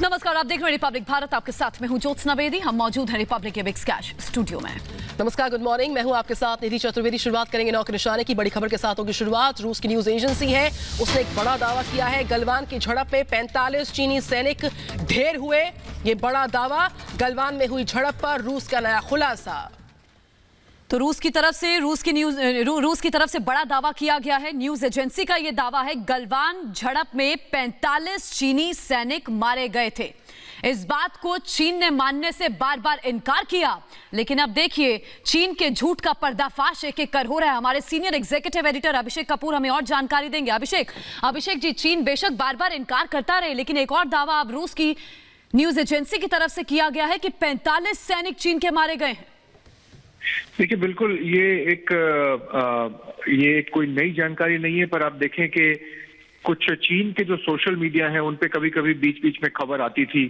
नमस्कार, आप देख रहे हैं रिपब्लिक भारत। आपके साथ मैं हूं ज्योत्सना बेदी। हम मौजूद हैं रिपब्लिक के बिग स्कैश स्टूडियो में। नमस्कार, गुड मॉर्निंग। मैं हूं आपके साथ निधि चतुर्वेदी। शुरुआत करेंगे 9 के निशाने की बड़ी खबर के साथ होगी शुरुआत। रूस की न्यूज एजेंसी है, उसने एक बड़ा दावा किया है। गलवान की झड़प में 45 चीनी सैनिक ढेर हुए, ये बड़ा दावा। गलवान में हुई झड़प पर रूस का नया खुलासा। तो रूस की तरफ से बड़ा दावा किया गया है। न्यूज एजेंसी का यह दावा है, गलवान झड़प में 45 चीनी सैनिक मारे गए थे। इस बात को चीन ने मानने से बार बार इनकार किया, लेकिन अब देखिए चीन के झूठ का पर्दाफाश एक एक कर हो रहा है। हमारे senior executive editor Abhishek Kapoor हमें और जानकारी देंगे। अभिषेक जी, चीन बेशक बार बार इनकार करता रहे, लेकिन एक और दावा अब रूस की न्यूज एजेंसी की तरफ से किया गया है कि 45 सैनिक चीन के मारे गए हैं। देखिए, बिल्कुल ये एक कोई नई जानकारी नहीं है, पर आप देखें कि कुछ चीन के जो सोशल मीडिया है उन पे कभी कभी बीच बीच में खबर आती थी,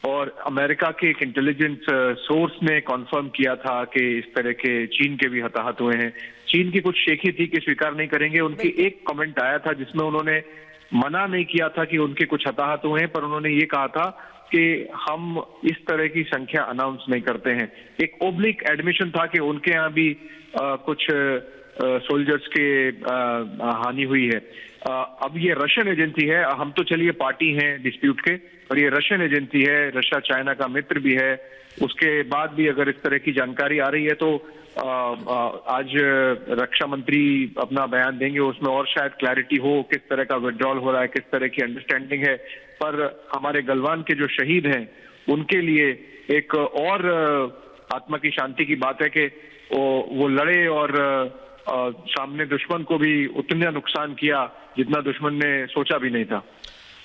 और अमेरिका के एक इंटेलिजेंस सोर्स ने कॉन्फर्म किया था कि इस तरह के चीन के भी हताहत हुए हैं। चीन की कुछ शेखी थी कि स्वीकार नहीं करेंगे। उनकी एक कमेंट आया था जिसमें उन्होंने मना नहीं किया था कि उनके कुछ हताहत हुए हैं, पर उन्होंने ये कहा था कि हम इस तरह की संख्या अनाउंस नहीं करते हैं। एक ओब्लिक एडमिशन था कि उनके यहाँ भी कुछ सोल्जर्स के हानि हुई है। अब ये रशियन एजेंसी है, हम तो चलिए पार्टी हैं डिस्प्यूट के, और ये रशियन एजेंसी है, रशिया चाइना का मित्र भी है। उसके बाद भी अगर इस तरह की जानकारी आ रही है तो आज रक्षा मंत्री अपना बयान देंगे, उसमें और शायद क्लैरिटी हो किस तरह का विड्रॉल हो रहा है, किस तरह की अंडरस्टैंडिंग है। पर हमारे गलवान के जो शहीद हैं उनके लिए एक और आत्मा की शांति की बात है कि वो लड़े और सामने दुश्मन को भी उतना नुकसान किया जितना दुश्मन ने सोचा भी नहीं था।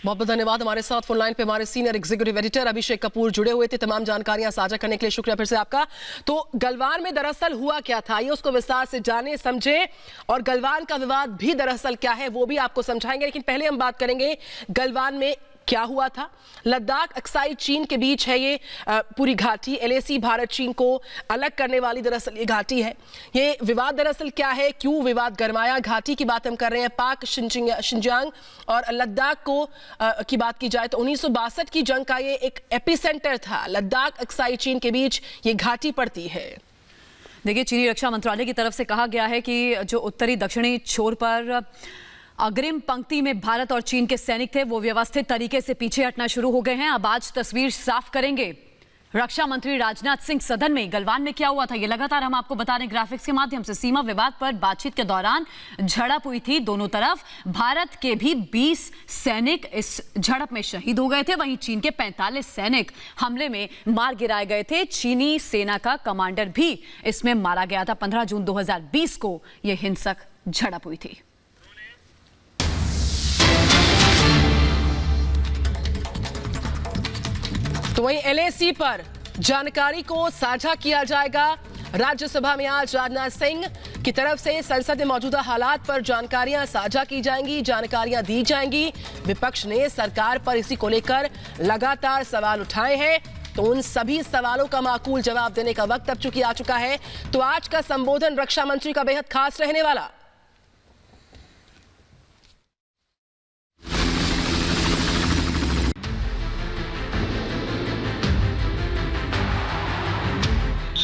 बहुत बहुत धन्यवाद। हमारे साथ फोन लाइन पे हमारे senior executive editor Abhishek Kapoor जुड़े हुए थे। तमाम जानकारियां साझा करने के लिए शुक्रिया फिर से आपका। तो गलवान में दरअसल हुआ क्या था, ये उसको विस्तार से जाने समझे, और गलवान का विवाद भी दरअसल क्या है वो भी आपको समझाएंगे। लेकिन पहले हम बात करेंगे गलवान में क्या हुआ था। लद्दाख अक्साई चीन के बीच है ये पूरी घाटी। LAC भारत चीन को अलग करने वाली दरअसल ये घाटी है। ये विवाद दरअसल क्या है, क्यों विवाद गरमाया, घाटी की बात हम कर रहे हैं। पाक शिंजियांग और लद्दाख को की बात की जाए तो 1962 की जंग का ये एक एपिसेंटर था। लद्दाख अक्साई चीन के बीच ये घाटी पड़ती है। देखिए, चीनी रक्षा मंत्रालय की तरफ से कहा गया है कि जो उत्तरी दक्षिणी छोर पर अग्रिम पंक्ति में भारत और चीन के सैनिक थे वो व्यवस्थित तरीके से पीछे हटना शुरू हो गए हैं। अब आज तस्वीर साफ करेंगे रक्षा मंत्री राजनाथ सिंह सदन में। गलवान में क्या हुआ था ये लगातार हम आपको बता रहे हैं ग्राफिक्स के माध्यम से। सीमा विवाद पर बातचीत के दौरान झड़प हुई थी दोनों तरफ। भारत के भी 20 सैनिक इस झड़प में शहीद हो गए थे, वहीं चीन के 45 सैनिक हमले में मार गिराए गए थे। चीनी सेना का कमांडर भी इसमें मारा गया था। 15 जून 2020 को यह हिंसक झड़प हुई थी। तो वहीं LAC पर जानकारी को साझा किया जाएगा। राज्यसभा में आज राजनाथ सिंह की तरफ से संसद में मौजूदा हालात पर जानकारियां साझा की जाएंगी, जानकारियां दी जाएंगी। विपक्ष ने सरकार पर इसी को लेकर लगातार सवाल उठाए हैं, तो उन सभी सवालों का माकूल जवाब देने का वक्त अब चूंकि आ चुका है, तो आज का संबोधन रक्षा मंत्री का बेहद खास रहने वाला।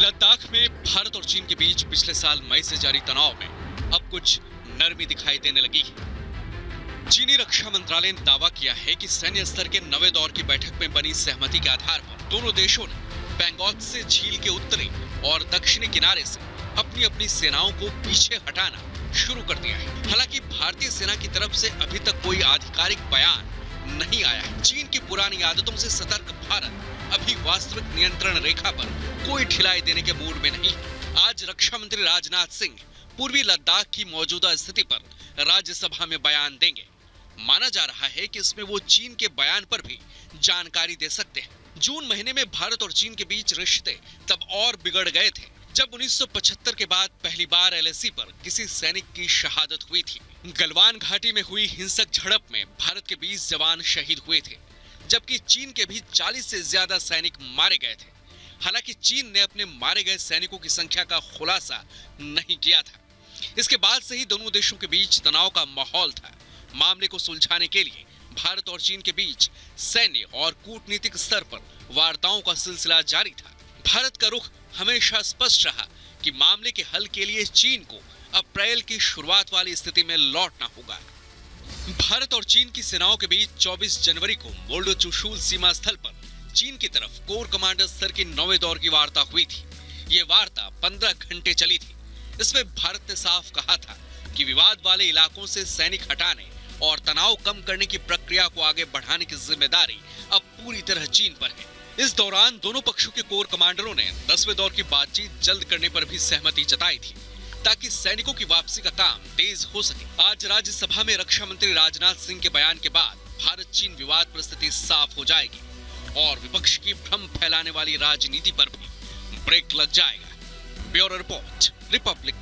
लद्दाख में भारत और चीन के बीच पिछले साल मई से जारी तनाव में अब कुछ नरमी दिखाई देने लगी है। चीनी रक्षा मंत्रालय ने दावा किया है कि सैन्य स्तर के नवे दौर की बैठक में बनी सहमति के आधार पर दोनों देशों ने पैंगोंग से झील के उत्तरी और दक्षिणी किनारे से अपनी अपनी सेनाओं को पीछे हटाना शुरू कर दिया है। हालांकि भारतीय सेना की तरफ से अभी तक कोई आधिकारिक बयान नहीं आया है। चीन की पुरानी आदतों से सतर्क भारत अभी वास्तविक नियंत्रण रेखा पर कोई ढिलाई देने के मूड में नहीं। आज रक्षा मंत्री राजनाथ सिंह पूर्वी लद्दाख की मौजूदा स्थिति पर राज्यसभा में बयान देंगे। माना जा रहा है कि इसमें वो चीन के बयान पर भी जानकारी दे सकते हैं। जून महीने में भारत और चीन के बीच रिश्ते तब और बिगड़ गए थे जब 1975 के बाद पहली बार LAC पर किसी सैनिक की शहादत हुई थी। गलवान घाटी में हुई हिंसक झड़प में भारत के 20 जवान शहीद हुए थे, जबकि चीन के भी 40 से ज्यादा सैनिक मारे गए थे। हालांकि चीन ने अपने मारे गए सैनिकों की संख्या का खुलासा नहीं किया था। इसके बाद से ही दोनों देशों के बीच तनाव का माहौल था। मामले को सुलझाने के लिए भारत और चीन के बीच सैन्य और कूटनीतिक स्तर पर वार्ताओं का सिलसिला जारी था। भारत का रुख हमेशा स्पष्ट रहा कि मामले के हल के लिए चीन को अप्रैल की शुरुआत वाली स्थिति में लौटना होगा। भारत और चीन की सेनाओं के बीच 24 जनवरी को मोल्डो चुशूल सीमा स्थल पर चीन की तरफ कोर कमांडर स्तर की 9वें दौर की वार्ता हुई थी। ये वार्ता 15 घंटे चली थी। इसमें भारत ने साफ कहा था कि विवाद वाले इलाकों से सैनिक हटाने और तनाव कम करने की प्रक्रिया को आगे बढ़ाने की जिम्मेदारी अब पूरी तरह चीन पर है। इस दौरान दोनों पक्षों के कोर कमांडरों ने 10वें दौर की बातचीत जल्द करने पर भी सहमति जताई थी ताकि सैनिकों की वापसी का काम तेज हो सके। आज राज्यसभा में रक्षा मंत्री राजनाथ सिंह के बयान के बाद भारत चीन विवाद पर स्थिति साफ हो जाएगी और विपक्ष की भ्रम फैलाने वाली राजनीति पर भी ब्रेक लग जाएगा। Bureau report, Republic